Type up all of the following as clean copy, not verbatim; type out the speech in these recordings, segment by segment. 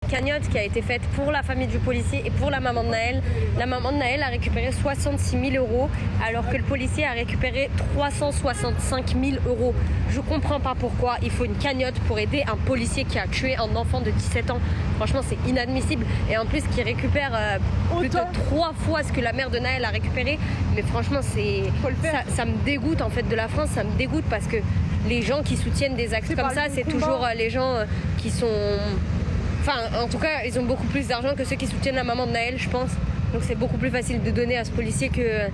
cagnotte qui a été faite pour la famille du policier et pour la maman de Naël. La maman de Naël a récupéré 66 000 euros alors que le policier a récupéré 365 000 euros. Je comprends pas pourquoi il faut une cagnotte pour aider un policier qui a tué un enfant de 17 ans. Franchement, c'est inadmissible. Et en plus, qui récupère plus de 3 fois ce que la mère de Naël a récupéré. Mais franchement, ça me dégoûte en fait de la France. Ça me dégoûte parce que les gens qui soutiennent des actes comme ça, c'est toujours les gens qui sont... Enfin, en tout cas, ils ont beaucoup plus d'argent que ceux qui soutiennent la maman de Naël, je pense. Donc c'est beaucoup plus facile de donner à ce policier que...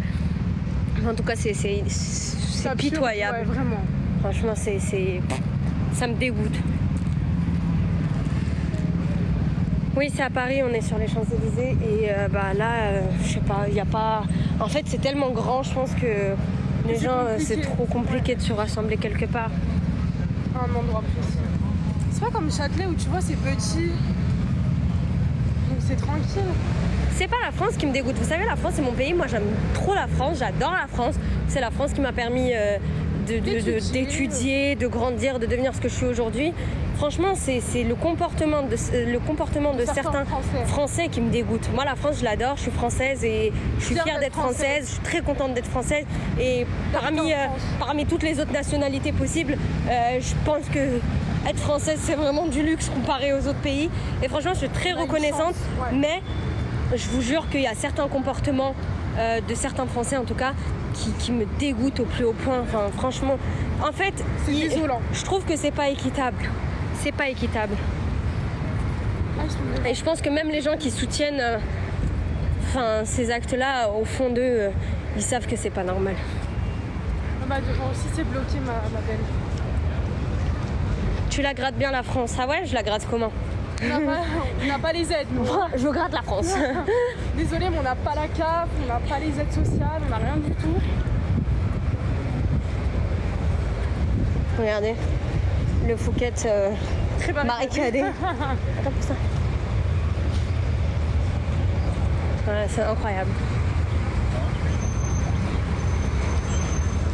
En tout cas, c'est pitoyable. Ouais, vraiment. Franchement, ça me dégoûte. Oui, c'est à Paris, on est sur les Champs-Élysées. Et je sais pas, il n'y a pas... En fait, c'est tellement grand, je pense que les gens, c'est trop compliqué de se rassembler quelque part. Un endroit précis. C'est pas comme Châtelet où tu vois c'est petit, donc c'est tranquille. C'est pas la France qui me dégoûte. Vous savez, la France c'est mon pays. Moi j'aime trop la France, j'adore la France. C'est la France qui m'a permis d'étudier, de grandir, de devenir ce que je suis aujourd'hui. Franchement, c'est le comportement de certains Français qui me dégoûte. Moi, la France, je l'adore. Je suis française et je suis fière d'être française. Je suis très contente d'être française. Et parmi toutes les autres nationalités possibles, je pense que être française, c'est vraiment du luxe comparé aux autres pays. Et franchement, je suis très reconnaissante. Mais je vous jure qu'il y a certains comportements de certains Français, en tout cas, qui me dégoûtent au plus haut point. Enfin, franchement, en fait, c'est désolant. Je trouve que c'est pas équitable. C'est pas équitable. Et je pense que même les gens qui soutiennent ces actes-là, au fond d'eux, ils savent que c'est pas normal. Devant aussi, c'est bloqué, ma belle. Tu la grattes bien, la France. Ah ouais, je la gratte comment? On n'a pas les aides, nous. Je gratte la France. Désolée, mais on n'a pas la CAF, on n'a pas les aides sociales, on n'a rien du tout. Regardez, le Phuket très barricadé. Attends pour ça. Voilà, c'est incroyable.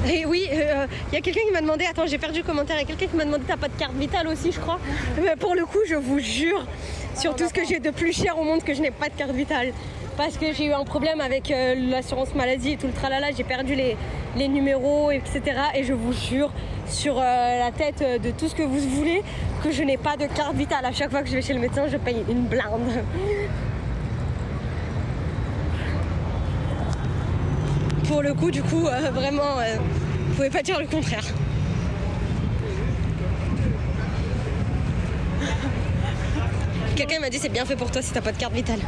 Et oui, y a quelqu'un qui m'a demandé, attends, j'ai perdu le commentaire, il y a quelqu'un qui m'a demandé, t'as pas de carte vitale aussi, je crois. Mais pour le coup, je vous jure, sur tout ce que j'ai de plus cher au monde, que je n'ai pas de carte vitale. Parce que j'ai eu un problème avec l'assurance maladie et tout le tralala, j'ai perdu les numéros, etc. Et je vous jure, sur la tête de tout ce que vous voulez, que je n'ai pas de carte vitale. À chaque fois que je vais chez le médecin, je paye une blinde. Pour le coup, du coup, vraiment, vous pouvez pas dire le contraire. Quelqu'un m'a dit c'est bien fait pour toi si t'as pas de carte vitale.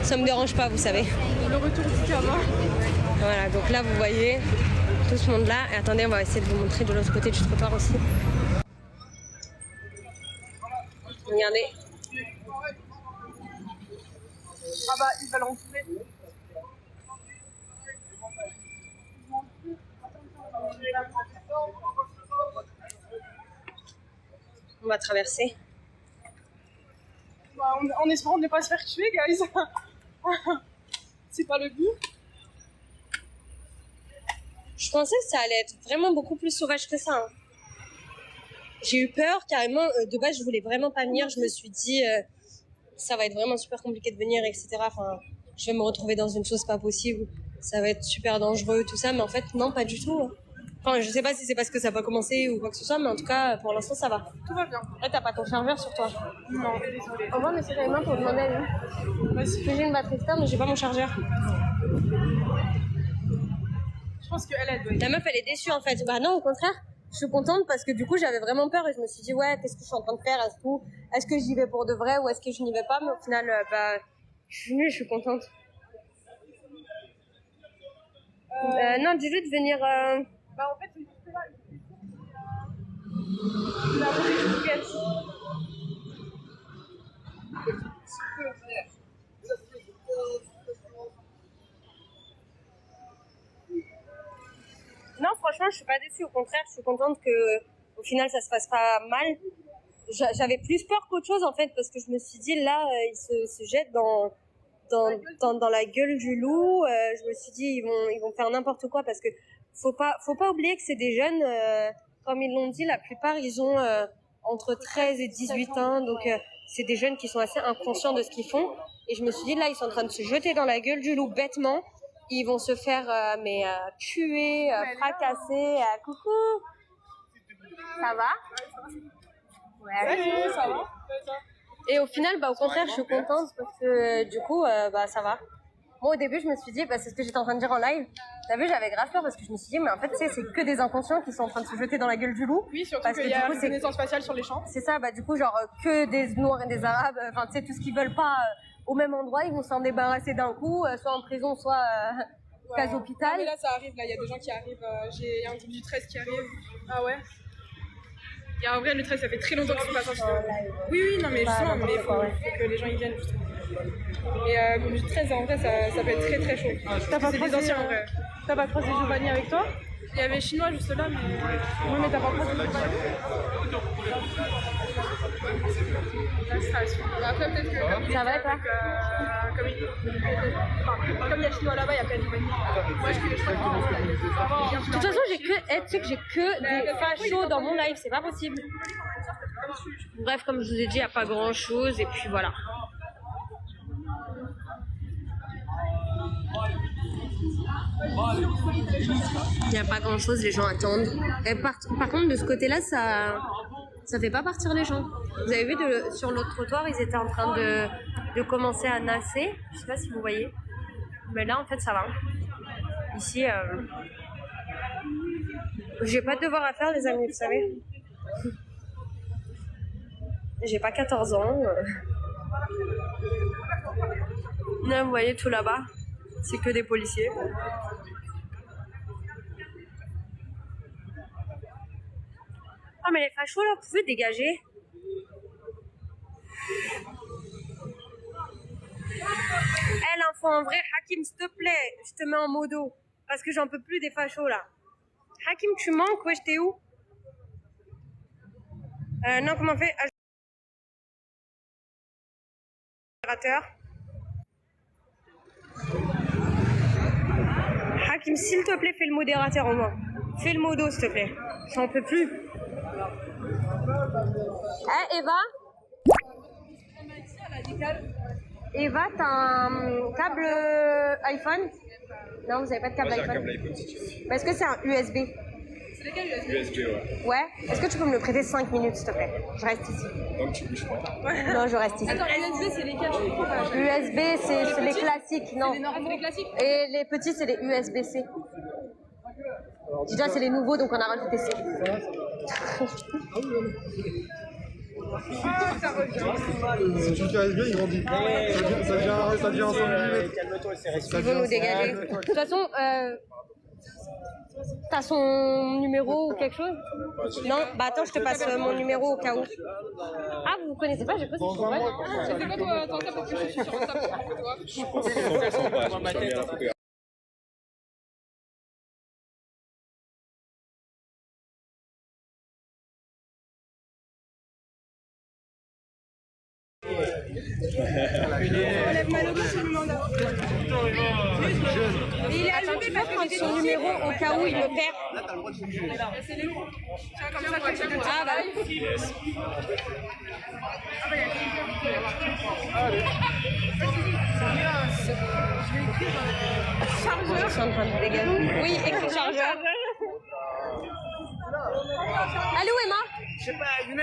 Ça me dérange pas, vous savez. Le retour du Kama. Voilà, donc là vous voyez tout ce monde là. Et attendez, on va essayer de vous montrer de l'autre côté du trottoir aussi. Regardez. Ah bah, il va l'entourer. On va traverser. Bah, en espérant de ne pas se faire tuer, guys. C'est pas le but. Je pensais que ça allait être vraiment beaucoup plus sauvage que ça. Hein. J'ai eu peur carrément. De base, je voulais vraiment pas venir. Je me suis dit, ça va être vraiment super compliqué de venir, etc. Enfin, je vais me retrouver dans une chose pas possible. Ça va être super dangereux, tout ça. Mais en fait, non, pas du tout. Enfin, je sais pas si c'est parce que ça va commencer ou quoi que ce soit, mais en tout cas, pour l'instant, ça va. Tout va bien. Là, t'as pas ton chargeur sur toi? Non, désolée. Au moins, on essaie les mains pour demander à lui. Parce que j'ai une batterie externe, mais j'ai pas mon chargeur. Je pense qu'elle doit être... La meuf, elle est déçue, en fait. Bah non, au contraire. Je suis contente parce que du coup, j'avais vraiment peur et je me suis dit, ouais, qu'est-ce que je suis en train de faire? Est-ce que j'y vais pour de vrai ou est-ce que je n'y vais pas? Mais au final, je suis venue, je suis contente. Non, dis-lui de venir... Bah en fait, c'est juste là. La rue du Phuket. Non, franchement, je suis pas déçue. Au contraire, je suis contente que, au final, ça se passe pas mal. J'avais plus peur qu'autre chose, en fait, parce que je me suis dit, là, ils se jettent dans la gueule du loup. Je me suis dit, ils vont faire n'importe quoi parce que faut pas oublier que c'est des jeunes, comme ils l'ont dit, la plupart, ils ont entre 13 et 18 ans. Donc, c'est des jeunes qui sont assez inconscients de ce qu'ils font. Et je me suis dit, là, ils sont en train de se jeter dans la gueule du loup bêtement. Ils vont se faire tuer, fracasser. Coucou, ça va? Salut, ça va? Et au final, au contraire, je suis contente parce que du coup, ça va. Moi, au début, je me suis dit, c'est ce que j'étais en train de dire en live. T'as vu, j'avais grave peur parce que je me suis dit, mais en fait, c'est que des inconscients qui sont en train de se jeter dans la gueule du loup. Oui, surtout parce qu'il y a une reconnaissance faciale sur les champs. C'est ça, du coup, genre, que des Noirs et des Arabes, enfin, tu sais, tout ce qu'ils veulent pas au même endroit, ils vont s'en débarrasser d'un coup, soit en prison, soit case hôpital. Non, mais là, ça arrive, là, il y a des gens qui arrivent. J'ai un groupe du 13 qui arrive. Ah ouais? Il y a en vrai le 13, ça fait très longtemps que c'est pas sorti. Oui, non, mais justement, mais il faut que les gens y viennent, justement. Et groupe du 13, en vrai, ça peut être très très chaud. C'est des anciens, en vrai. T'as pas croisé Giovanni avec toi? Il y avait Chinois juste là, mais. Oui, mais t'as pas croisé Giovanni? La station. Après, peut-être que. Ça va, toi? Comme il y a Chinois là-bas, il y a peut-être Giovanni. Moi, je crois que. De toute façon, tu sais que j'ai que des fachos dans mon live, c'est pas possible. Bref, comme je vous ai dit, il n'y a pas grand chose, et puis voilà. Il n'y a pas grand chose, les gens attendent. Et par contre, de ce côté-là, ça fait pas partir les gens. Vous avez vu, sur l'autre trottoir, ils étaient en train de commencer à nasser. Je sais pas si vous voyez. Mais là, en fait, ça va. Ici, j'ai pas de devoir à faire, les amis, vous savez. J'ai pas 14 ans. Là, vous voyez tout là-bas, c'est que des policiers. Ah, mais les fachos là, vous pouvez dégager. L'info en vrai, Hakim, s'il te plaît, je te mets en modo. Parce que j'en peux plus des fachos là. Hakim, tu manques, wesh, t'es où? Non, comment on fait? Hakim, s'il te plaît, fais le modérateur au moins. Fais le modo, s'il te plaît. J'en peux plus. Eva? Eva, t'as un câble iPhone? Non, vous avez pas de câble iPhone? J'ai un câble iPhone si tu veux. Est-ce que c'est un USB? C'est lesquels USB? USB, ouais. Ouais? Est-ce que tu peux me le prêter 5 minutes, s'il te plaît? Je reste ici. Donc tu bouges pas. Non, je reste ici. Attends, USB, c'est lesquels? USB, c'est les classiques, non. C'est les classiques? Et les petits, c'est les USB-C. Déjà, c'est les nouveaux, donc on a rajouté C. Si tu utilises bien, il grandit. Ça devient 100 mm. Calme-toi, c'est resté. Ils vont nous dégager. De toute façon, t'as son numéro ou quelque chose? Non? Attends, je te passe mon numéro au cas où. Ah, vous connaissez pas? J'ai pas son numéro. C'est quoi toi, ton cas? Parce que je suis sur WhatsApp. Ma tête. Enlève ma logo sur le mandat. Il est allumé parce que Prendre son numéro au cas où il le perd. c'est les mots. Ah bah chargeur. Je suis en train de dégager. Oui, écrit chargeur. Allô Emma? Je sais pas, Younes.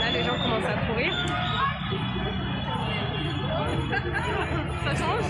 Là, les gens commencent à courir. Ça change?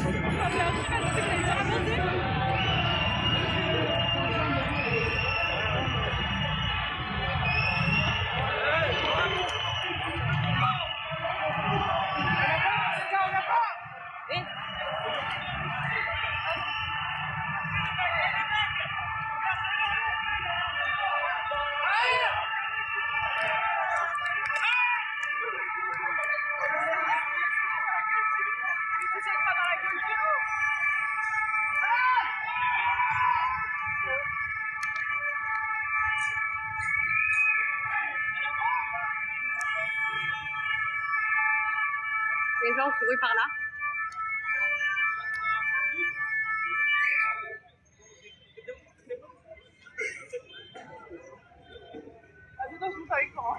Les gens courus par là. avec toi.